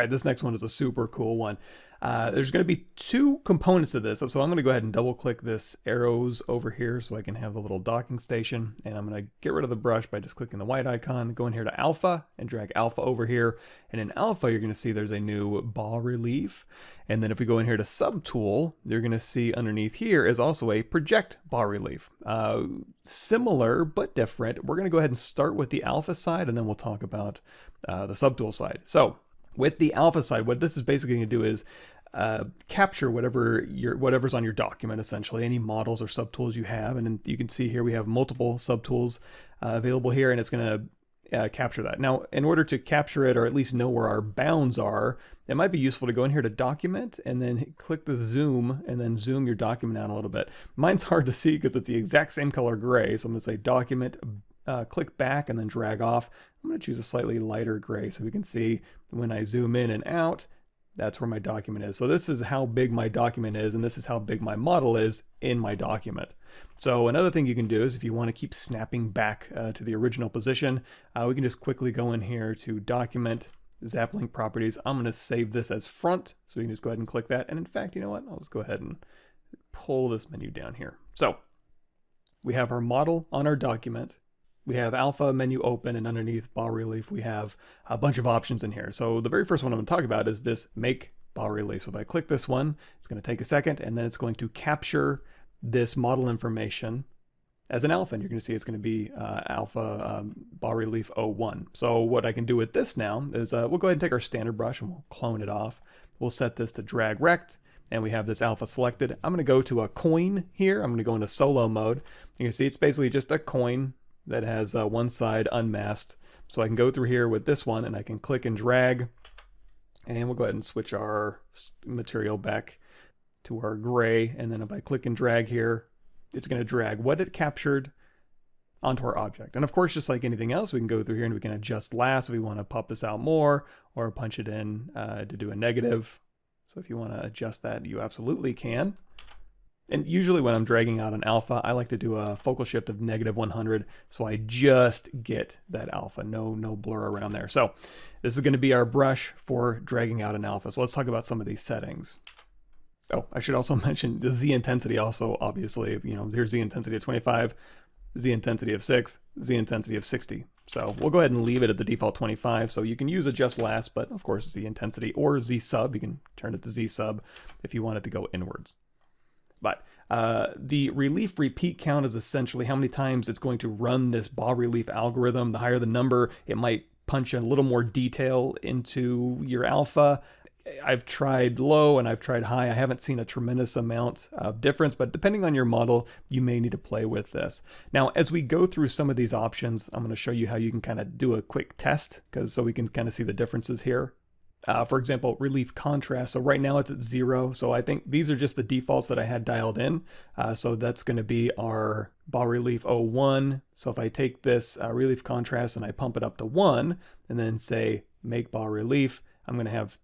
right, this next one is a super cool one. There's going to be two components to this. So I'm going to go ahead and double click this arrows over here so I can have the little docking station. And I'm going to get rid of the brush by just clicking the white icon, go in here to alpha and drag alpha over here. And in alpha, you're going to see there's a new bas relief. And then if we go in here to subtool, you're going to see underneath here is also a project bas relief. Similar, but different. We're going to go ahead and start with the alpha side, and then we'll talk about the subtool side. So with the alpha side, what this is basically going to do is capture whatever's on your document, essentially, any models or subtools you have. And then you can see here we have multiple subtools available here, and it's going to capture that. Now, in order to capture it, or at least know where our bounds are, it might be useful to go in here to document and then click the zoom and then zoom your document out a little bit. Mine's hard to see because it's the exact same color gray. So I'm going to say document, click back and then drag off. I'm going to choose a slightly lighter gray so we can see when I zoom in and out, that's where my document is. So this is how big my document is, and this is how big my model is in my document. So another thing you can do is if you want to keep snapping back to the original position, we can just quickly go in here to document, zap link properties. I'm going to save this as front, so we can just go ahead and click that. And in fact, you know what? I'll just go ahead and pull this menu down here. So we have our model on our document. We have alpha menu open, and underneath bas relief, we have a bunch of options in here. So the very first one I'm going to talk about is this make bas relief. So if I click this one, it's going to take a second, and then it's going to capture this model information as an alpha. And you're going to see it's going to be alpha bas relief 01. So what I can do with this now is we'll go ahead and take our standard brush and we'll clone it off. We'll set this to drag rect, and we have this alpha selected. I'm going to go to a coin here. I'm going to go into solo mode. You can see it's basically just a coin that has one side unmasked. So I can go through here with this one and I can click and drag, and we'll go ahead and switch our material back to our gray. And then if I click and drag here, it's going to drag what it captured onto our object. And of course, just like anything else, we can go through here and we can adjust last if we want to pop this out more, or punch it in to do a negative. So if you want to adjust that, you absolutely can. And usually when I'm dragging out an alpha, I like to do a focal shift of -100, so I just get that alpha, no blur around there. So this is going to be our brush for dragging out an alpha. So let's talk about some of these settings. Oh, I should also mention the Z intensity also, obviously. You know, here's Z intensity of 25, Z intensity of 6, Z intensity of 60. So we'll go ahead and leave it at the default 25. So you can use adjust last, but of course Z intensity or Z sub, you can turn it to Z sub if you want it to go inwards. But the relief repeat count is essentially how many times it's going to run this bas relief algorithm. The higher the number, it might punch a little more detail into your alpha. I've tried low and I've tried high. I haven't seen a tremendous amount of difference, but depending on your model, you may need to play with this. Now, as we go through some of these options, I'm going to show you how you can kind of do a quick test, so we can kind of see the differences here. For example, relief contrast. So right now it's at 0. So I think these are just the defaults that I had dialed in. So that's going to be our bas relief 01. So if I take this relief contrast and I pump it up to 1 and then say make bas relief, I'm going to have,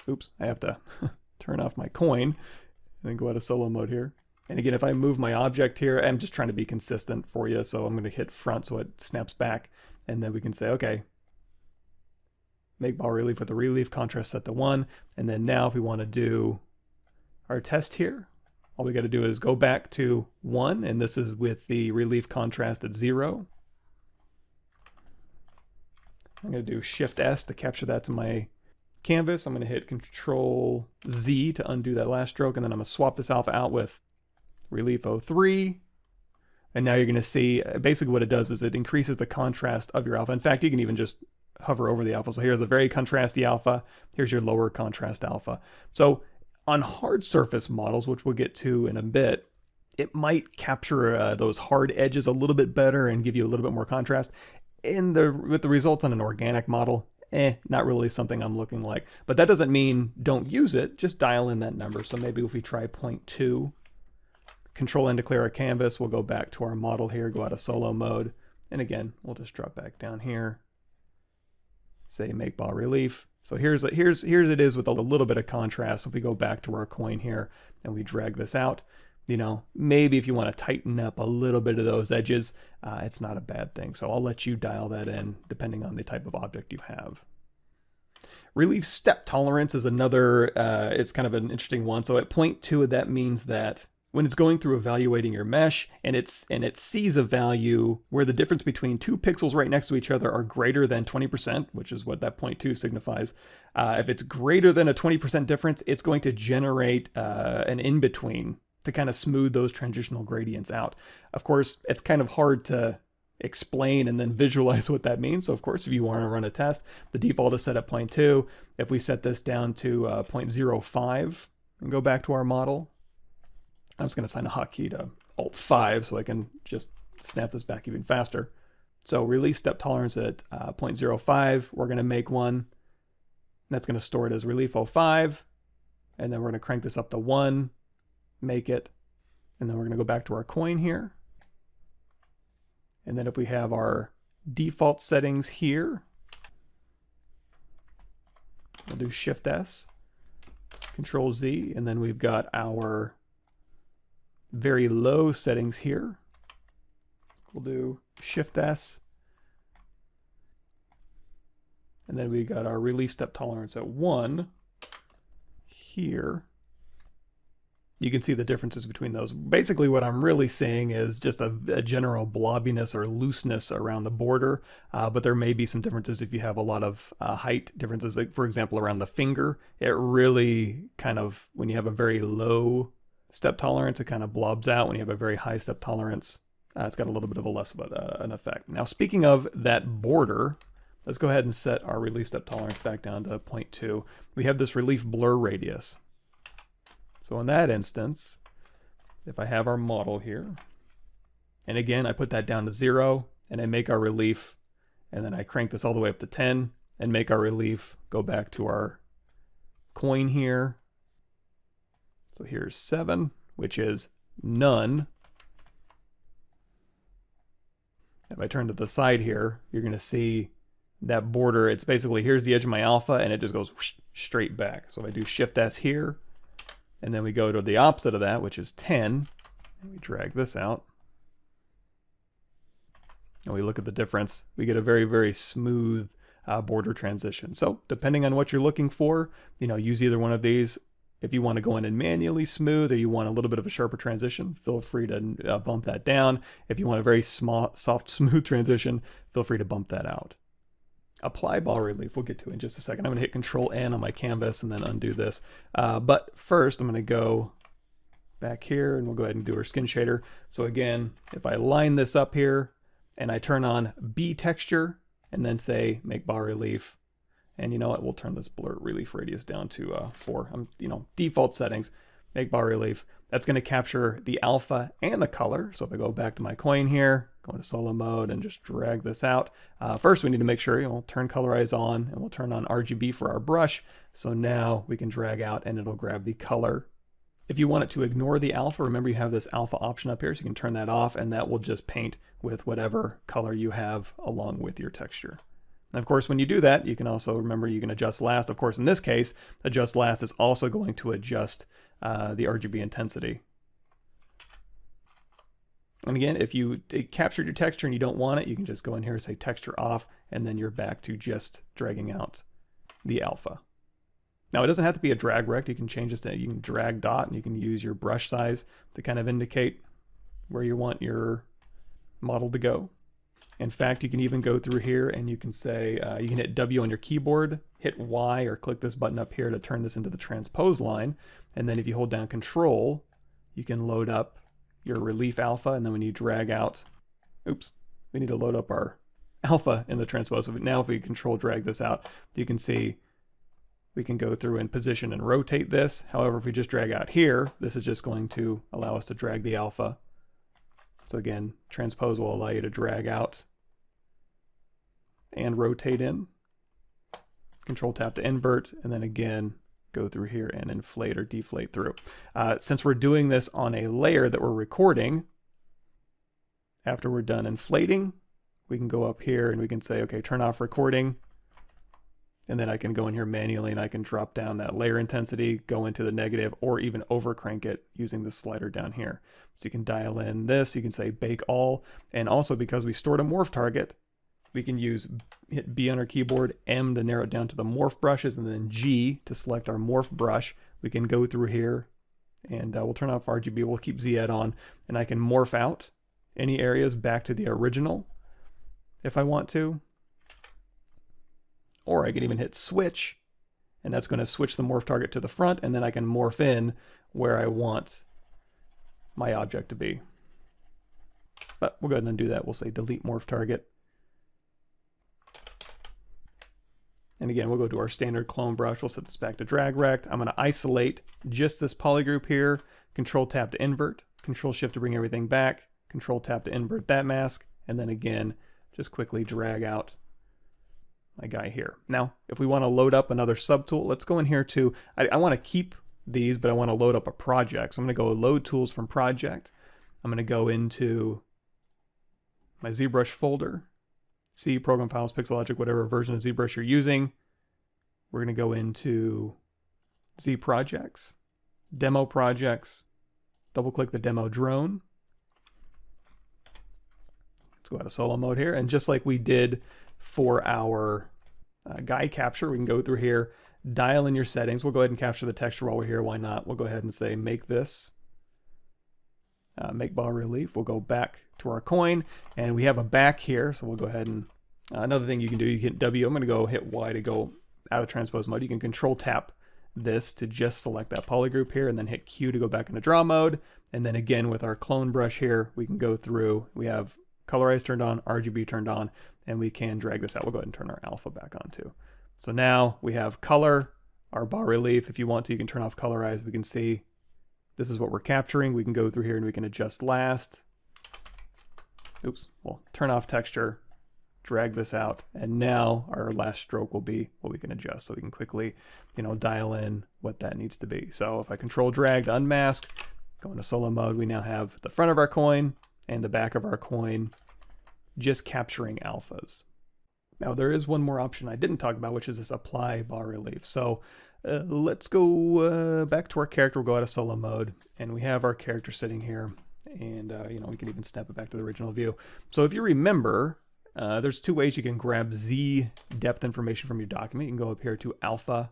oops, I have to turn off my coin and then go out of solo mode here. And again, if I move my object here, I'm just trying to be consistent for you. So I'm going to hit front so it snaps back, and then we can say, okay, make bas relief with the relief contrast set to 1. And then now if we want to do our test here, all we got to do is go back to 1, and this is with the relief contrast at 0. I'm going to do Shift S to capture that to my canvas. I'm going to hit Control Z to undo that last stroke, and then I'm going to swap this alpha out with relief 03. And now you're going to see basically what it does is it increases the contrast of your alpha. In fact, you can even just hover over the alpha. So here's the very contrasty alpha. Here's your lower contrast alpha. So on hard surface models, which we'll get to in a bit, it might capture those hard edges a little bit better and give you a little bit more contrast. With the results on an organic model, not really something I'm looking like. But that doesn't mean don't use it. Just dial in that number. So maybe if we try 0.2, Control N to clear our canvas, we'll go back to our model here, go out of solo mode. And again, we'll just drop back down here. Say make bas relief. So here's it is with a little bit of contrast. So if we go back to our coin here and we drag this out, you know, maybe if you want to tighten up a little bit of those edges, it's not a bad thing. So I'll let you dial that in depending on the type of object you have. Relief step tolerance is another, it's kind of an interesting one. So at 0.2, that means that when it's going through evaluating your mesh and it sees a value where the difference between 2 pixels right next to each other are greater than 20%, which is what that 0.2 signifies. If it's greater than a 20% difference, it's going to generate an in-between to kind of smooth those transitional gradients out. Of course, it's kind of hard to explain and then visualize what that means. So of course, if you want to run a test, the default is set at 0.2. If we set this down to 0.05 and go back to our model, I'm just going to assign a hotkey to Alt-5 so I can just snap this back even faster. So release step tolerance at 0.05. We're going to make one. That's going to store it as relief 05. And then we're going to crank this up to 1, make it. And then we're going to go back to our coin here. And then if we have our default settings here, we'll do Shift-S, Control-Z, and then we've got our very low settings here. We'll do Shift-S. And then we got our release step tolerance at 1 here. You can see the differences between those. Basically what I'm really seeing is just a general blobbiness or looseness around the border, but there may be some differences if you have a lot of height differences. Like for example, around the finger, it really kind of, when you have a very low step tolerance, it kind of blobs out. When you have a very high step tolerance, it's got a little bit of a less of an effect. Now, speaking of that border, let's go ahead and set our release step tolerance back down to 0.2. We have this relief blur radius. So in that instance, if I have our model here, and again, I put that down to 0, and I make our relief, and then I crank this all the way up to 10, and make our relief go back to our coin here. So here's 7, which is none. If I turn to the side here, you're going to see that border. It's basically, here's the edge of my alpha, and it just goes whoosh, straight back. So if I do Shift-S here, and then we go to the opposite of that, which is 10, and we drag this out, and we look at the difference, we get a very, very smooth border transition. So depending on what you're looking for, use either one of these. If you want to go in and manually smooth, or you want a little bit of a sharper transition, feel free to bump that down. If you want a very soft, smooth transition, feel free to bump that out. Apply bas relief, we'll get to in just a second. I'm going to hit Control-N on my canvas and then undo this. But first, I'm going to go back here, and we'll go ahead and do our skin shader. So again, if I line this up here, and I turn on B texture, and then say make bas relief, and you know what, we'll turn this blur relief radius down to 4. Default settings, make bas relief. That's going to capture the alpha and the color. So if I go back to my coin here, go into solo mode and just drag this out. First, we need to make sure we'll turn colorize on, and we'll turn on RGB for our brush. So now we can drag out and it'll grab the color. If you want it to ignore the alpha, remember you have this alpha option up here, so you can turn that off, and that will just paint with whatever color you have along with your texture. And of course, when you do that, you can also remember you can adjust last. Of course, in this case, adjust last is also going to adjust the RGB intensity. And again, if you captured your texture and you don't want it, you can just go in here and say texture off, and then you're back to just dragging out the alpha. Now, it doesn't have to be a drag rect. You can change this to, you can drag dot, and you can use your brush size to kind of indicate where you want your model to go. In fact, you can even go through here and you can say, you can hit W on your keyboard, hit Y, or click this button up here to turn this into the transpose line. And then if you hold down Control, you can load up your relief alpha. And then when you drag out, oops, we need to load up our alpha in the transpose. Now if we Control drag this out, you can see we can go through and position and rotate this. However, if we just drag out here, this is just going to allow us to drag the alpha. So again, transpose will allow you to drag out and rotate in. Control tap to invert, and then again, go through here and inflate or deflate through. Since we're doing this on a layer that we're recording, after we're done inflating, we can go up here and we can say, okay, turn off recording. And then I can go in here manually and I can drop down that layer intensity, go into the negative, or even over crank it using this slider down here. So you can dial in this, you can say bake all. And also because we stored a morph target, We can hit B on our keyboard, M to narrow it down to the morph brushes, and then G to select our morph brush. We can go through here, and we'll turn off RGB. We'll keep Z-Ed on, and I can morph out any areas back to the original if I want to. Or I can even hit switch, and that's going to switch the morph target to the front, and then I can morph in where I want my object to be. But we'll go ahead and do that. We'll say delete morph target. And again, we'll go to our standard clone brush. We'll set this back to drag rect. I'm going to isolate just this polygroup here. Control tab to invert. Control shift to bring everything back. Control tab to invert that mask. And then again, just quickly drag out my guy here. Now, if we want to load up another subtool, let's go in here to, I want to keep these, but I want to load up a project. So I'm going to go load tools from project. I'm going to go into my ZBrush folder. See program files, Pixelogic, whatever version of ZBrush you're using. We're going to go into Z projects, demo projects, double click the demo drone. Let's go out of solo mode here. And just like we did for our guy capture, we can go through here, dial in your settings. We'll go ahead and capture the texture while we're here. Why not? We'll go ahead and say make this. Make bas relief. We'll go back to our coin, and we have a back here, so we'll go ahead and another thing you can do, you hit W. I'm going to go hit Y to go out of transpose mode. You can control tap this to just select that polygroup here, and then hit Q to go back into draw mode. And then again with our clone brush here, we can go through. We have colorize turned on, RGB turned on, and we can drag this out. We'll go ahead and turn our alpha back on too. So now we have color, our bas relief. If you want to, you can turn off colorize. We can see this is what we're capturing. We can go through here and we can adjust last. Oops, we'll turn off texture, drag this out, and now our last stroke will be what we can adjust. So we can quickly, dial in what that needs to be. So if I control drag to unmask, go into solo mode, we now have the front of our coin and the back of our coin just capturing alphas. Now there is one more option I didn't talk about, which is this apply bas relief. So let's go back to our character. We'll go out of solo mode, and we have our character sitting here, and we can even snap it back to the original view. So if you remember, there's two ways you can grab Z depth information from your document. You can go up here to Alpha,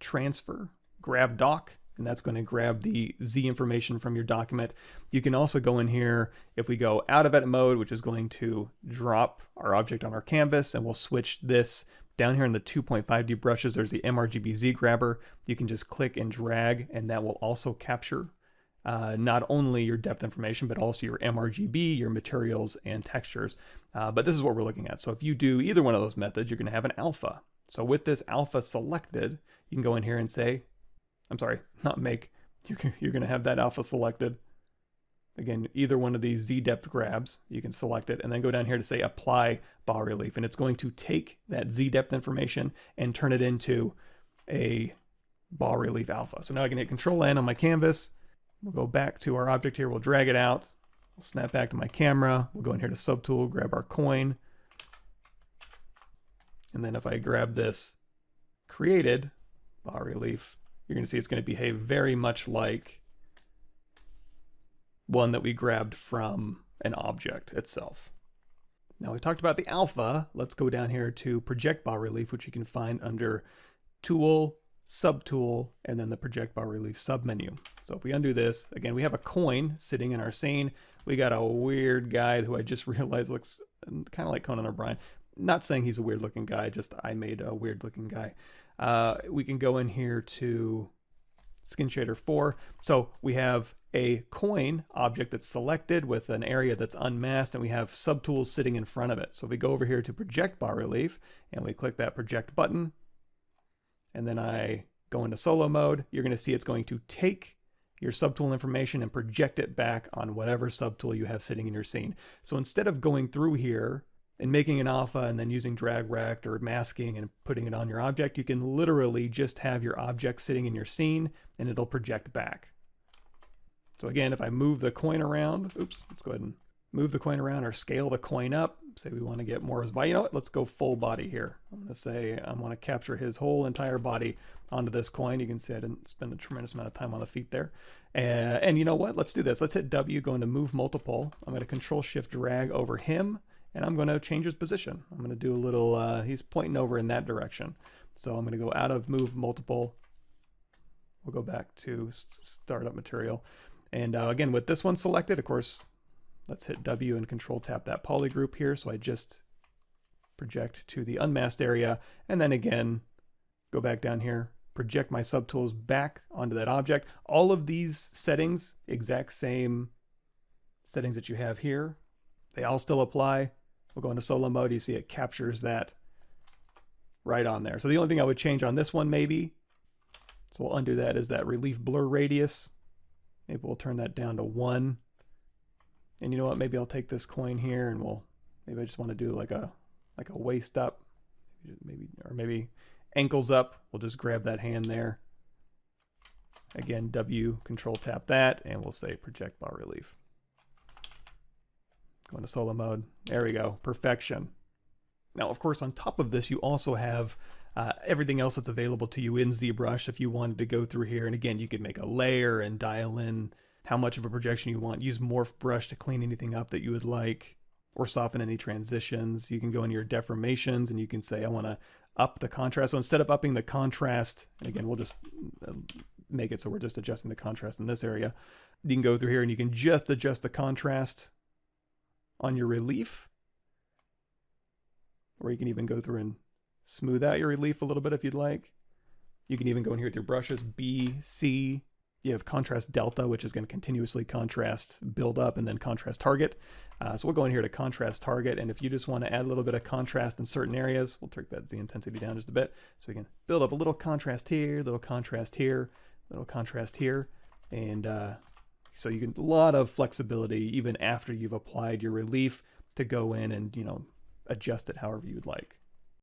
Transfer, Grab Doc, and that's going to grab the Z information from your document. You can also go in here, if we go out of edit mode, which is going to drop our object on our canvas, and we'll switch this down here in the 2.5D brushes. There's the mRGB Z grabber. You can just click and drag, and that will also capture not only your depth information, but also your mRGB, your materials, and textures. But this is what we're looking at. So if you do either one of those methods, you're going to have an alpha. So with this alpha selected, you can go in here and say, I'm sorry, not make, you're going to have that alpha selected. Again, either one of these Z depth grabs, you can select it and then go down here to say apply bas relief. And it's going to take that Z depth information and turn it into a bas relief alpha. So now I can hit Control N on my canvas. We'll go back to our object here. We'll drag it out. We'll snap back to my camera. We'll go in here to Subtool, grab our coin. And then if I grab this created bas relief, you're going to see it's going to behave very much like one that we grabbed from an object itself. Now we talked about the alpha. Let's go down here to Project Bas Relief, which you can find under Tool, Subtool, and then the Project Bas Relief submenu. So if we undo this, again, we have a coin sitting in our scene. We got a weird guy who I just realized looks kind of like Conan O'Brien. Not saying he's a weird looking guy, just I made a weird looking guy. We can go in here to Skin Shader 4. So we have a coin object that's selected with an area that's unmasked, and we have subtools sitting in front of it. So if we go over here to Project Bas Relief and we click that project button, and then I go into solo mode, you're going to see it's going to take your subtool information and project it back on whatever subtool you have sitting in your scene. So instead of going through here and making an alpha and then using drag rect or masking and putting it on your object, you can literally just have your object sitting in your scene and it'll project back. So again, if I move the coin around, oops, let's go ahead and move the coin around or scale the coin up. Say we want to get more of his body. You know what? Let's go full body here. I'm going to say I want to capture his whole entire body onto this coin. You can see I didn't spend a tremendous amount of time on the feet there. And you know what? Let's do this. Let's hit W, go into Move Multiple. I'm going to Control Shift drag over him and I'm going to change his position. I'm going to do a little, he's pointing over in that direction. So I'm going to go out of move multiple. We'll go back to startup material. And again, with this one selected, of course, let's hit W and control tap that poly group here. So I just project to the unmasked area, and then again, go back down here, project my subtools back onto that object. All of these settings, exact same settings that you have here, they all still apply. We'll go into solo mode. You see it captures that right on there. So the only thing I would change on this one maybe, so we'll undo that, is that relief blur radius. Maybe we'll turn that down to 1. And you know what, maybe I'll take this coin here and maybe I just want to do like a waist up, maybe ankles up. We'll just grab that hand there. Again, W, control tap that, and we'll say project bas relief. Go into solo mode. There we go, perfection. Now, of course, on top of this, you also have everything else that's available to you in ZBrush if you wanted to go through here. And again, you could make a layer and dial in how much of a projection you want. Use morph brush to clean anything up that you would like, or soften any transitions. You can go into your deformations and you can say, I want to up the contrast. So instead of upping the contrast, and again, we'll just make it so we're just adjusting the contrast in this area. You can go through here and you can just adjust the contrast on your relief, or you can even go through and smooth out your relief a little bit if you'd like. You can even go in here with your brushes, B, C. You have contrast delta, which is going to continuously contrast build up, and then contrast target. So we'll go in here to contrast target, and if you just want to add a little bit of contrast in certain areas, we'll turn that Z intensity down just a bit, so we can build up a little contrast here, little contrast here, little contrast here, and so you can, a lot of flexibility even after you've applied your relief to go in and, you know, adjust it however you would like.